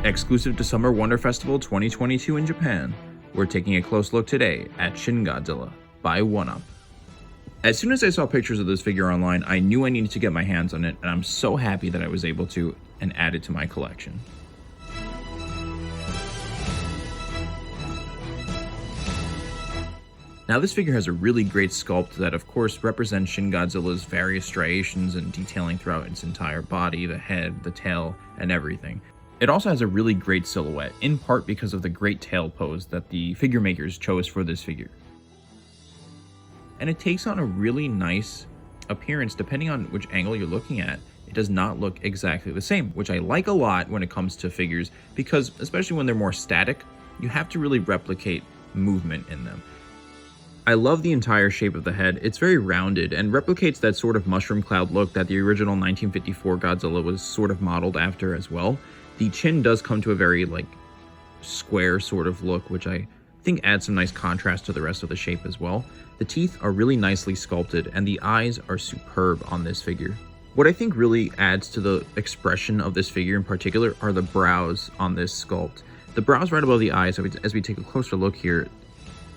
Exclusive to Summer Wonder Festival 2022 in Japan, we're taking a close look today at Shin Godzilla by 1UP. As soon as I saw pictures of this figure online, I knew I needed to get my hands on it, and I'm so happy that I was able to and add it to my collection. Now, this figure has a really great sculpt that of course represents Shin Godzilla's various striations and detailing throughout its entire body, the head, the tail, and everything. It also has a really great silhouette, in part because of the great tail pose that the figure makers chose for this figure. And it takes on a really nice appearance depending on which angle you're looking at. It does not look exactly the same, which I like a lot when it comes to figures, because especially when they're more static, you have to really replicate movement in them. I love the entire shape of the head. It's very rounded and replicates that sort of mushroom cloud look that the original 1954 Godzilla was sort of modeled after as well. The chin does come to a very square sort of look, which I think adds some nice contrast to the rest of the shape as well. The teeth are really nicely sculpted and the eyes are superb on this figure. What I think really adds to the expression of this figure in particular are the brows on this sculpt. The brows right above the eyes, as we take a closer look here,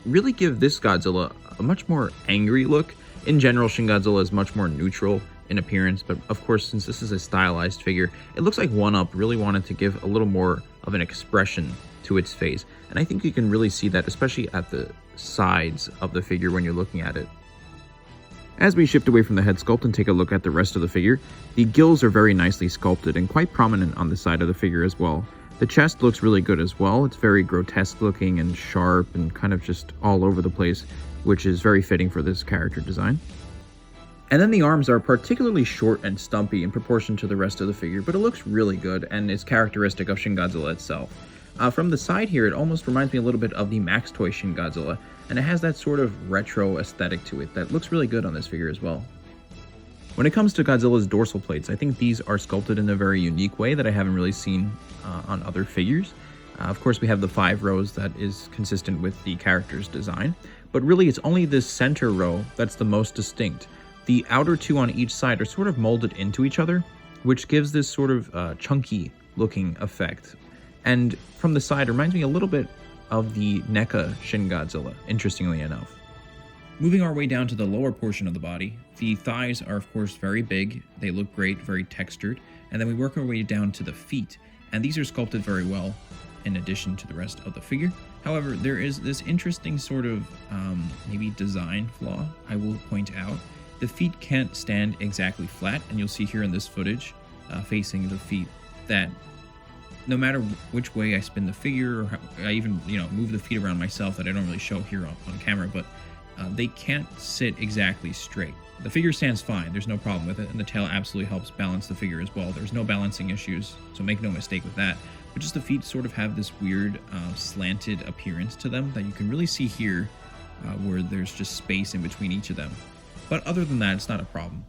really give this Godzilla a much more angry look. In general, Shin Godzilla is much more neutral in appearance, but of course, since this is a stylized figure, it looks like 1UP really wanted to give a little more of an expression to its face, and I think you can really see that especially at the sides of the figure when you're looking at it. As we shift away from the head sculpt and take a look at the rest of the figure, the gills are very nicely sculpted and quite prominent on the side of the figure as well. The chest looks really good as well. It's very grotesque looking and sharp and kind of just all over the place, which is very fitting for this character design. And then the arms are particularly short and stumpy in proportion to the rest of the figure, but it looks really good and is characteristic of Shin Godzilla itself. From the side here, it almost reminds me a little bit of the Max Toy Shin Godzilla, and it has that sort of retro aesthetic to it that looks really good on this figure as well. When it comes to Godzilla's dorsal plates, I think these are sculpted in a very unique way that I haven't really seen on other figures. Of course, we have the 5 rows that is consistent with the character's design, but really it's only this center row that's the most distinct. The outer 2 on each side are sort of molded into each other, which gives this sort of chunky looking effect. And from the side, it reminds me a little bit of the NECA Shin Godzilla, interestingly enough. Moving our way down to the lower portion of the body, the thighs are of course very big, they look great, very textured, and then we work our way down to the feet, and these are sculpted very well in addition to the rest of the figure. However, there is this interesting sort of maybe design flaw I will point out. The feet can't stand exactly flat, and you'll see here in this footage facing the feet that no matter which way I spin the figure, or how I even move the feet around myself that I don't really show here on camera, but they can't sit exactly straight. The figure stands fine, there's no problem with it, and the tail absolutely helps balance the figure as well. There's no balancing issues, so make no mistake with that. But just the feet sort of have this weird slanted appearance to them that you can really see here where there's just space in between each of them. But other than that, it's not a problem.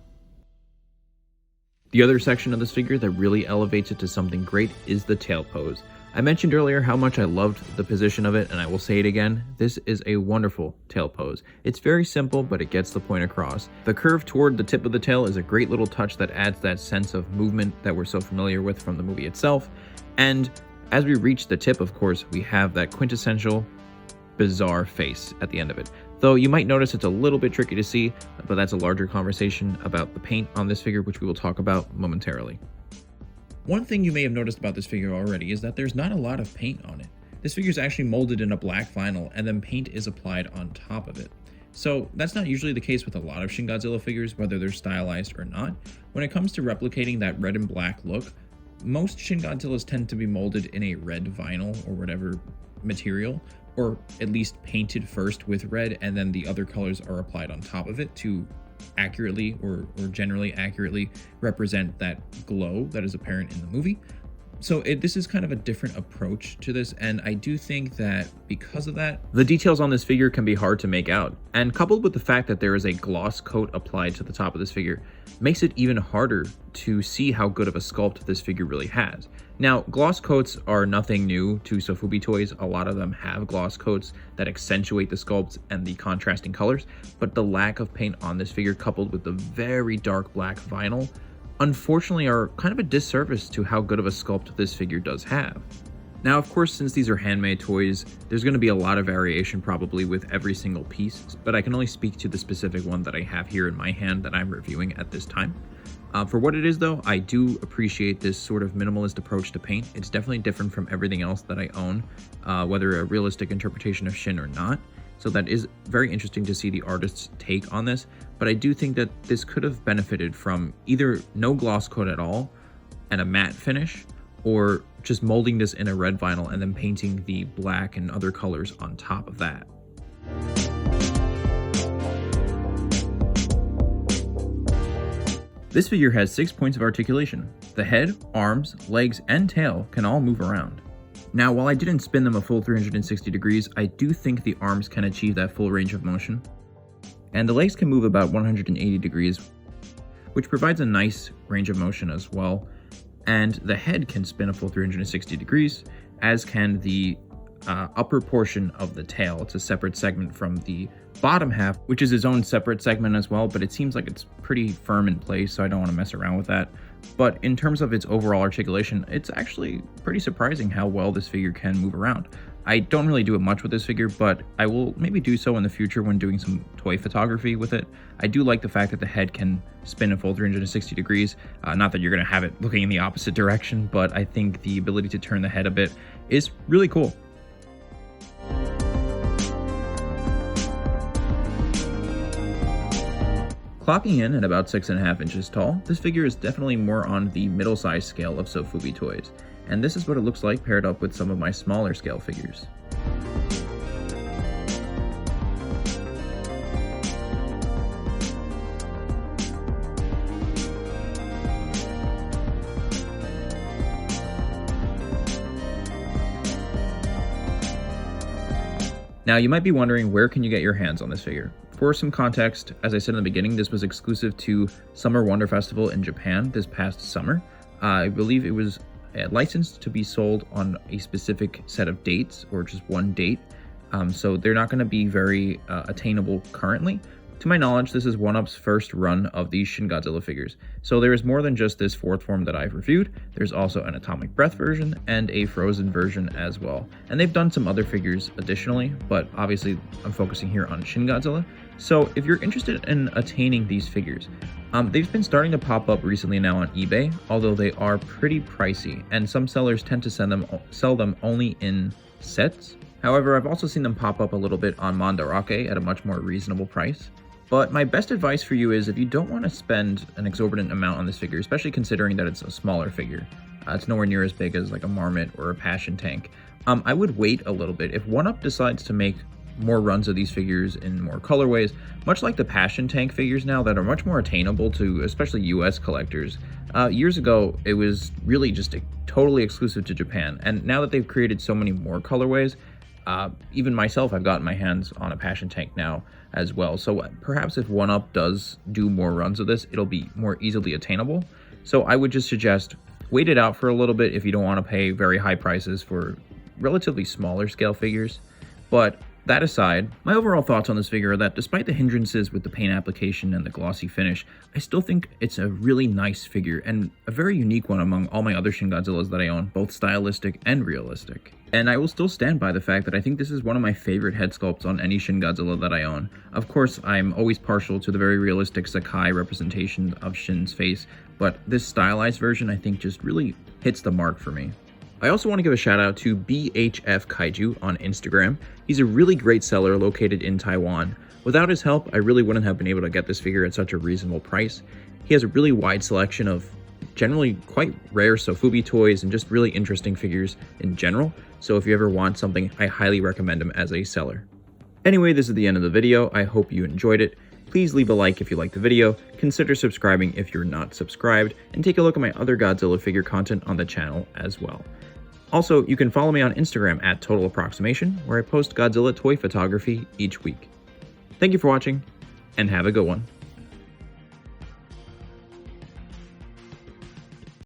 The other section of this figure that really elevates it to something great is the tail pose. I mentioned earlier how much I loved the position of it, and I will say it again, this is a wonderful tail pose. It's very simple, but it gets the point across. The curve toward the tip of the tail is a great little touch that adds that sense of movement that we're so familiar with from the movie itself. And as we reach the tip, of course, we have that quintessential bizarre face at the end of it. Though you might notice it's a little bit tricky to see, but that's a larger conversation about the paint on this figure, which we will talk about momentarily. One thing you may have noticed about this figure already is that there's not a lot of paint on it. This figure is actually molded in a black vinyl, and then paint is applied on top of it. So that's not usually the case with a lot of Shin Godzilla figures, whether they're stylized or not. When it comes to replicating that red and black look, most Shin Godzillas tend to be molded in a red vinyl or whatever material, or at least painted first with red, and then the other colors are applied on top of it to accurately or generally accurately represent that glow that is apparent in the movie. So this is kind of a different approach to this, and I do think that because of that, the details on this figure can be hard to make out. And coupled with the fact that there is a gloss coat applied to the top of this figure, makes it even harder to see how good of a sculpt this figure really has. Now, gloss coats are nothing new to sofubi toys. A lot of them have gloss coats that accentuate the sculpts and the contrasting colors, but the lack of paint on this figure coupled with the very dark black vinyl unfortunately are kind of a disservice to how good of a sculpt this figure does have. Now, of course, since these are handmade toys, there's going to be a lot of variation probably with every single piece, but I can only speak to the specific one that I have here in my hand that I'm reviewing at this time. For what it is though, I do appreciate this sort of minimalist approach to paint. It's definitely different from everything else that I own, whether a realistic interpretation of Shin or not. So that is very interesting to see the artist's take on this, but I do think that this could have benefited from either no gloss coat at all and a matte finish, or just molding this in a red vinyl and then painting the black and other colors on top of that. This figure has 6 points of articulation. The head, arms, legs, and tail can all move around. Now, while I didn't spin them a full 360 degrees, I do think the arms can achieve that full range of motion. And the legs can move about 180 degrees, which provides a nice range of motion as well. And the head can spin a full 360 degrees, as can the upper portion of the tail. It's a separate segment from the bottom half, which is its own separate segment as well, but it seems like it's pretty firm in place, so I don't want to mess around with that. But in terms of its overall articulation, it's actually pretty surprising how well this figure can move around. I don't really do it much with this figure, but I will maybe do so in the future when doing some toy photography with it. I do like the fact that the head can spin a full 360 degrees. Not that you're going to have it looking in the opposite direction, but I think the ability to turn the head a bit is really cool. Clocking in at about 6.5 inches tall, this figure is definitely more on the middle-sized scale of sofubi toys, and this is what it looks like paired up with some of my smaller scale figures. Now, you might be wondering, where can you get your hands on this figure? For some context, as I said in the beginning, this was exclusive to Summer Wonder Festival in Japan this past summer. I believe it was licensed to be sold on a specific set of dates, or just one date, so they're not going to be very attainable currently. To my knowledge, this is OneUp's first run of these Shin Godzilla figures, so there is more than just this fourth form that I've reviewed. There's also an Atomic Breath version and a Frozen version as well, and they've done some other figures additionally, but obviously I'm focusing here on Shin Godzilla. So if you're interested in attaining these figures, they've been starting to pop up recently now on eBay, although they are pretty pricey, and some sellers tend to sell them only in sets. However, I've also seen them pop up a little bit on Mandarake at a much more reasonable price. But my best advice for you is, if you don't want to spend an exorbitant amount on this figure, especially considering that it's a smaller figure, it's nowhere near as big as like a Marmot or a Passion Tank, I would wait a little bit. If OneUp decides to make more runs of these figures in more colorways, much like the Passion Tank figures now that are much more attainable to especially US collectors. Years ago, it was really just totally exclusive to Japan, and now that they've created so many more colorways, even myself, I've gotten my hands on a Passion Tank now as well. So perhaps if OneUp does do more runs of this, it'll be more easily attainable. So I would just suggest wait it out for a little bit if you don't want to pay very high prices for relatively smaller scale figures. But that aside, my overall thoughts on this figure are that despite the hindrances with the paint application and the glossy finish, I still think it's a really nice figure and a very unique one among all my other Shin Godzillas that I own, both stylistic and realistic. And I will still stand by the fact that I think this is one of my favorite head sculpts on any Shin Godzilla that I own. Of course, I'm always partial to the very realistic Sakai representation of Shin's face, but this stylized version I think just really hits the mark for me. I also want to give a shout out to BHF Kaiju on Instagram. He's a really great seller located in Taiwan. Without his help, I really wouldn't have been able to get this figure at such a reasonable price. He has a really wide selection of generally quite rare sofubi toys and just really interesting figures in general. So if you ever want something, I highly recommend him as a seller. Anyway, this is the end of the video. I hope you enjoyed it. Please leave a like if you liked the video, consider subscribing if you're not subscribed, and take a look at my other Godzilla figure content on the channel as well. Also, you can follow me on Instagram at Total Approximation, where I post Godzilla toy photography each week. Thank you for watching, and have a good one.